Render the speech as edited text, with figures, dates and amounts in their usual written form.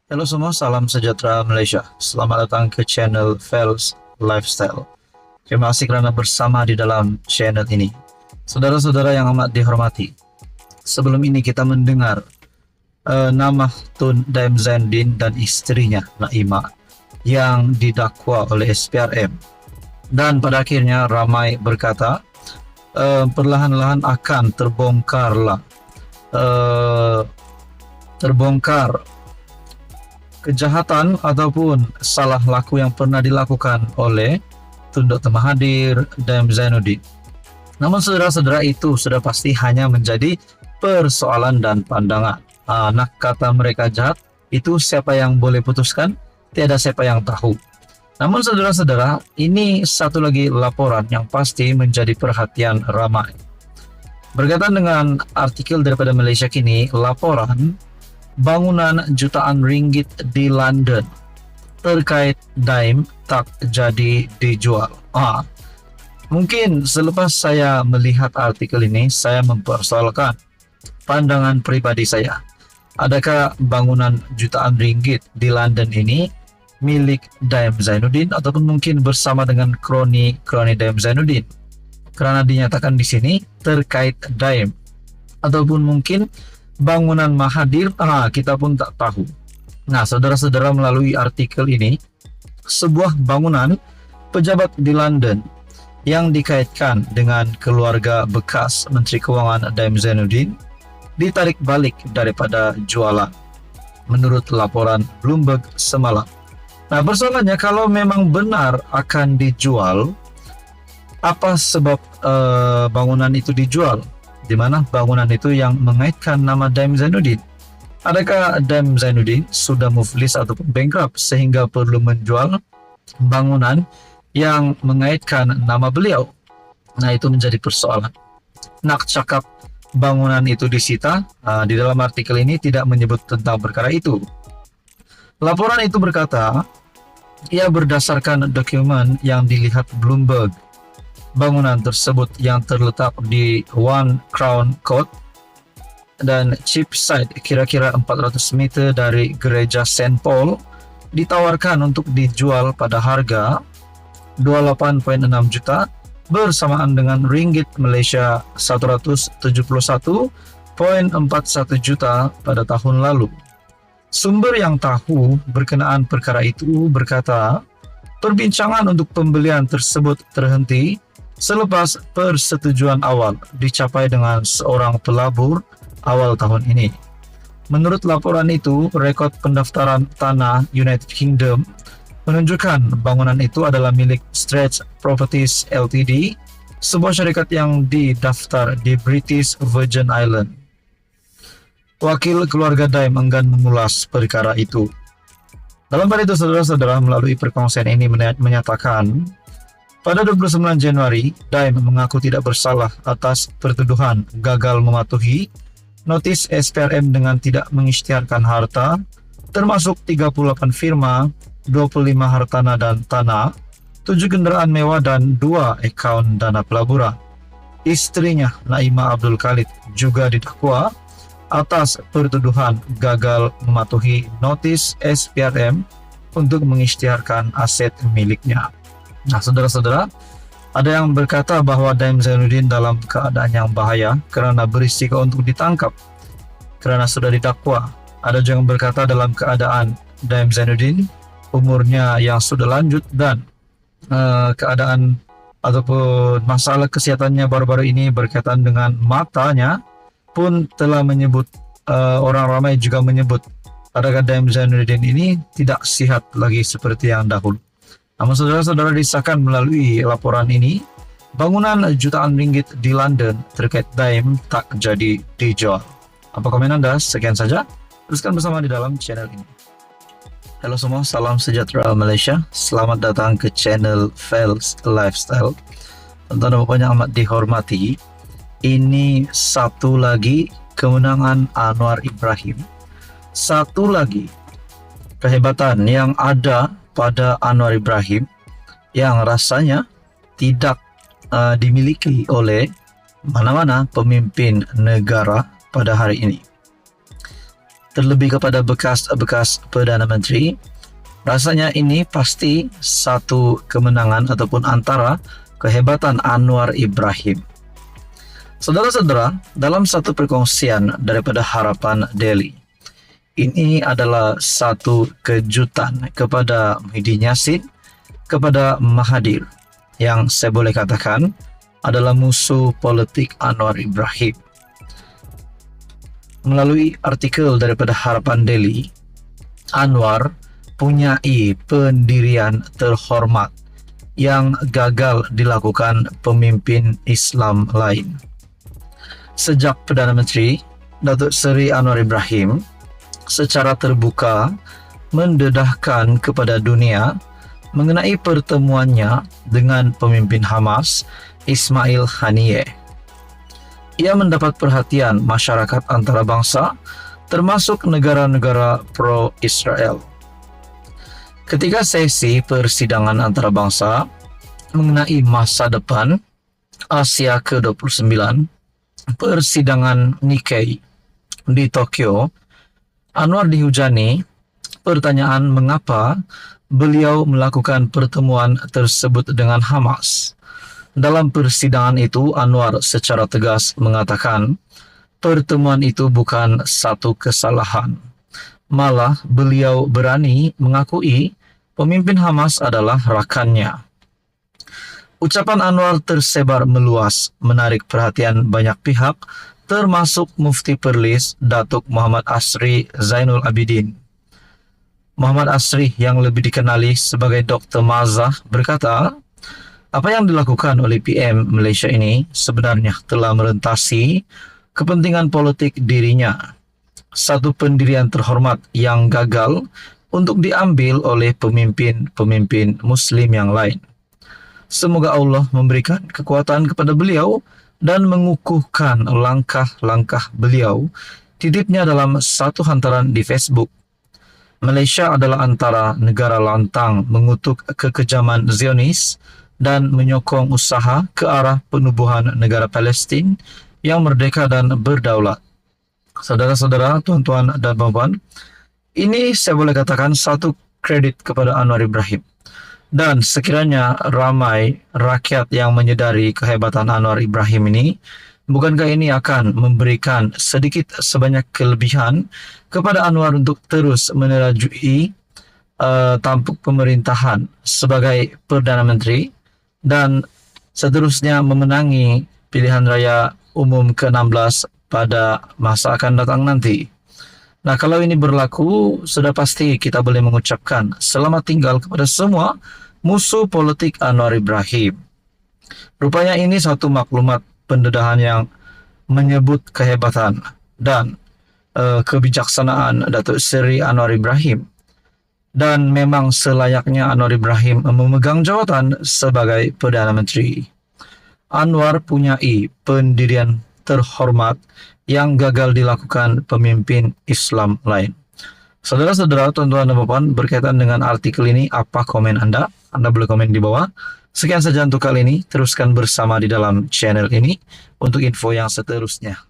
Halo semua, salam sejahtera Malaysia. Selamat datang ke channel Fels Lifestyle. Terima kasih kerana bersama di dalam channel ini. Saudara-saudara yang amat dihormati, sebelum ini kita mendengar nama Tun Daim Zainuddin dan istrinya Naimah yang didakwa oleh SPRM. Dan pada akhirnya ramai berkata perlahan-lahan akan terbongkar kejahatan ataupun salah laku yang pernah dilakukan oleh Tun Dr. Mahathir Daim Zainuddin. Namun saudara-saudara, itu sudah pasti hanya menjadi persoalan dan pandangan. Nak kata mereka jahat, itu siapa yang boleh putuskan? Tiada siapa yang tahu. Namun saudara-saudara, ini satu lagi laporan yang pasti menjadi perhatian ramai. Berkaitan dengan artikel daripada Malaysia Kini, laporan bangunan jutaan ringgit di London terkait Daim tak jadi dijual. Mungkin selepas saya melihat artikel ini, saya mempersoalkan pandangan pribadi saya. Adakah bangunan jutaan ringgit di London ini milik Daim Zainuddin ataupun mungkin bersama dengan kroni Daim Zainuddin? Kerana dinyatakan di sini terkait Daim, ataupun mungkin bangunan Mahathir, kita pun tak tahu. Nah, saudara-saudara, melalui artikel ini, sebuah bangunan pejabat di London yang dikaitkan dengan keluarga bekas Menteri Kewangan Daim Zainuddin ditarik balik daripada jualan, menurut laporan Bloomberg semalam. Nah, persoalannya, kalau memang benar akan dijual, apa sebab bangunan itu dijual? Di mana bangunan itu yang mengaitkan nama Daim Zainuddin? Adakah Daim Zainuddin sudah muflis ataupun bankrupt sehingga perlu menjual bangunan yang mengaitkan nama beliau? Nah, itu menjadi persoalan. Nak cakap bangunan itu disita, di dalam artikel ini tidak menyebut tentang perkara itu. Laporan itu berkata, ia berdasarkan dokumen yang dilihat Bloomberg. Bangunan tersebut yang terletak di One Crown Court dan Cheapside, kira-kira 400 meter dari gereja St. Paul, ditawarkan untuk dijual pada harga 28.6 juta bersamaan dengan ringgit Malaysia 171.41 juta pada tahun lalu. Sumber yang tahu berkenaan perkara itu berkata, perbincangan untuk pembelian tersebut terhenti selepas persetujuan awal dicapai dengan seorang pelabur awal tahun ini. Menurut laporan itu, rekod pendaftaran tanah United Kingdom menunjukkan bangunan itu adalah milik Stretch Properties Ltd, sebuah syarikat yang didaftar di British Virgin Island. Wakil keluarga Daim enggan mengulas perkara itu. Dalam hal itu, saudara-saudara, melalui perkongsian ini menyatakan, pada 29 Januari, Daim mengaku tidak bersalah atas pertuduhan gagal mematuhi notis SPRM dengan tidak mengisytiharkan harta, termasuk 38 firma, 25 hartanah dan tanah, 7 kenderaan mewah dan 2 akaun dana pelaburan. Istrinya, Naimah Abdul Khalid, juga didakwa atas pertuduhan gagal mematuhi notis SPRM untuk mengisytiharkan aset miliknya. Nah, saudara-saudara, ada yang berkata bahwa Daim Zainuddin dalam keadaan yang bahaya kerana berisiko untuk ditangkap kerana sudah didakwa. Ada juga yang berkata dalam keadaan Daim Zainuddin umurnya yang sudah lanjut dan keadaan ataupun masalah kesehatannya baru-baru ini berkaitan dengan matanya pun telah menyebut, orang ramai juga menyebut adakah Daim Zainuddin ini tidak sihat lagi seperti yang dahulu. Namun saudara-saudara, disahkan melalui laporan ini, bangunan jutaan ringgit di London terkait Daim tak jadi dijual. Apa komen Anda? Sekian saja. Teruskan bersama di dalam channel ini. Halo semua, salam sejahtera Malaysia. Selamat datang ke channel Fels Lifestyle. Tuan-tuan dan puan yang amat dihormati, ini satu lagi kemenangan Anwar Ibrahim. Satu lagi kehebatan yang ada pada Anwar Ibrahim yang rasanya tidak dimiliki oleh mana-mana pemimpin negara pada hari ini. terlebih kepada bekas-bekas Perdana Menteri, rasanya ini pasti satu kemenangan ataupun antara kehebatan Anwar Ibrahim. Saudara-saudara, dalam satu perkongsian daripada Harapan Daily, ini adalah satu kejutan kepada Muhyiddin Yassin, kepada Mahathir, yang saya boleh katakan adalah musuh politik Anwar Ibrahim. Melalui artikel daripada Harapan Daily, Anwar punyai pendirian terhormat yang gagal dilakukan pemimpin Islam lain. Sejak Perdana Menteri Datuk Seri Anwar Ibrahim secara terbuka mendedahkan kepada dunia mengenai pertemuannya dengan pemimpin Hamas, Ismail Haniyeh. Ia mendapat perhatian masyarakat antarabangsa, termasuk negara-negara pro-Israel. Ketika sesi persidangan antarabangsa mengenai masa depan Asia ke-29, persidangan Nikkei di Tokyo, Anwar dihujani pertanyaan mengapa beliau melakukan pertemuan tersebut dengan Hamas. Dalam persidangan itu, Anwar secara tegas mengatakan pertemuan itu bukan satu kesalahan. Malah beliau berani mengakui pemimpin Hamas adalah rakannya. Ucapan Anwar tersebar meluas, menarik perhatian banyak pihak, termasuk Mufti Perlis Datuk Muhammad Asri Zainul Abidin. Muhammad Asri yang lebih dikenali sebagai Dr. Mazah berkata, apa yang dilakukan oleh PM Malaysia ini sebenarnya telah merentasi kepentingan politik dirinya. Satu pendirian terhormat yang gagal untuk diambil oleh pemimpin-pemimpin Muslim yang lain. Semoga Allah memberikan kekuatan kepada beliau dan mengukuhkan langkah-langkah beliau. Titipnya dalam satu hantaran di Facebook. Malaysia adalah antara negara lantang mengutuk kekejaman Zionis dan menyokong usaha ke arah penubuhan negara Palestin yang merdeka dan berdaulat. Saudara-saudara, tuan-tuan dan puan-puan, ini saya boleh katakan satu kredit kepada Anwar Ibrahim. Dan sekiranya ramai rakyat yang menyedari kehebatan Anwar Ibrahim ini, bukankah ini akan memberikan sedikit sebanyak kelebihan kepada Anwar untuk terus menerajui tampuk pemerintahan sebagai Perdana Menteri dan seterusnya memenangi pilihan raya umum ke-16 pada masa akan datang nanti. Nah, kalau ini berlaku, sudah pasti kita boleh mengucapkan selamat tinggal kepada semua musuh politik Anwar Ibrahim. Rupanya ini satu maklumat pendedahan yang menyebut kehebatan dan kebijaksanaan Datuk Seri Anwar Ibrahim. Dan memang selayaknya Anwar Ibrahim memegang jawatan sebagai Perdana Menteri. Anwar punyai pendirian terhormat yang gagal dilakukan pemimpin Islam lain. Saudara-saudara, tuan-tuan dan puan, berkaitan dengan artikel ini, apa komen Anda? Anda boleh komen di bawah. Sekian saja untuk kali ini. Teruskan bersama di dalam channel ini untuk info yang seterusnya.